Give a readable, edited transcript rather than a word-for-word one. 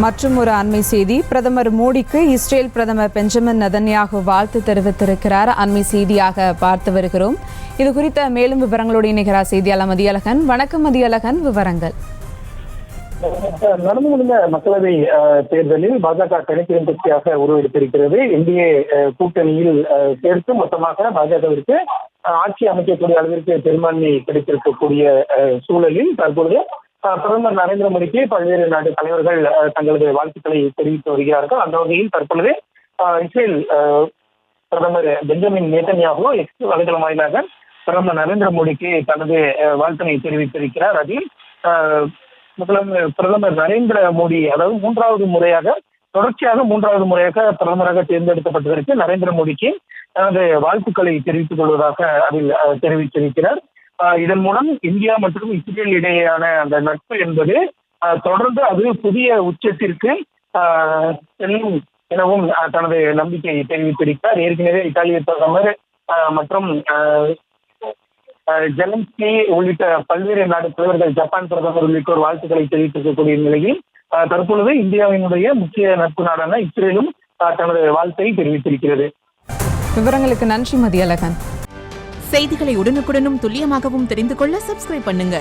மற்றும் ஒரு அண்மை செய்தி, பிரதமர் மோடிக்கு இஸ்ரேல் பிரதமர் பெஞ்சமின் நெதன்யாகு வாழ்த்து தெரிவித்திருக்கிறார். அண்மை செய்தியாக பார்த்து வருகிறோம். இது குறித்த மேலும் விவரங்களோடு இணைகிறார் செய்தியாளர் மதியழகன். வணக்கம் மதியழகன், விவரங்கள். நடந்து முடிந்த மக்களவை தேர்தலில் பாஜக தனிப்பெரும் கட்சியாக உருவெடுத்திருக்கிறது. என்டிஏ கூட்டணியில் சேர்த்து மொத்தமாக பாஜகவிற்கு ஆட்சி அமைக்கக்கூடிய அளவிற்கு பெரும்பான்மை கிடைத்திருக்கக்கூடிய சூழலில் தற்பொழுது பிரதமர் நரேந்திர மோடிக்கு பல்வேறு நாட்டு தலைவர்கள் தங்களது வாழ்த்துக்களை தெரிவித்து வருகிறார்கள். அந்த வகையில் தற்பொழுது இஸ்ரேல் பிரதமர் பெஞ்சமின் நேதன்யாகு எக்ஸ் வலைதளம் வாயிலாக பிரதமர் நரேந்திர மோடிக்கு தனது வாழ்த்தினை தெரிவித்திருக்கிறார். அதில் பிரதமர் நரேந்திர மோடி, அதாவது தொடர்ச்சியாக மூன்றாவது முறையாக பிரதமராக தேர்ந்தெடுக்கப்பட்டதற்கு நரேந்திர மோடிக்கு தனது வாழ்த்துக்களை தெரிவித்துக் கொள்வதாக அதில் தெரிவித்திருக்கிறார். இதன் மூலம் இந்தியா மற்றும் இஸ்ரேல் இடையேயான அந்த நட்பு என்பது தொடர்ந்து அது புதிய உச்சத்திற்கு செல்லும் எனவும் தனது நம்பிக்கையை தெரிவித்திருக்கிறார். ஏற்கனவே இத்தாலிய பிரதமர் மற்றும் ஜெலன்ஸ்கி உள்ளிட்ட பல்வேறு நாடு தலைவர்கள், ஜப்பான் பிரதமர் உள்ளிட்டோர் வாழ்த்துக்களை தெரிவித்திருக்கக்கூடிய நிலையில் தற்பொழுது இந்தியாவினுடைய முக்கிய நட்பு நாடான இஸ்ரேலும் தனது வாழ்த்தை தெரிவித்திருக்கிறது. விவரங்களுக்கு நன்றி மதியழகன். செய்திகளை உடனுக்குடனும் துல்லியமாகவும் தெரிந்து கொள்ள சப்ஸ்கிரைப் பண்ணுங்க.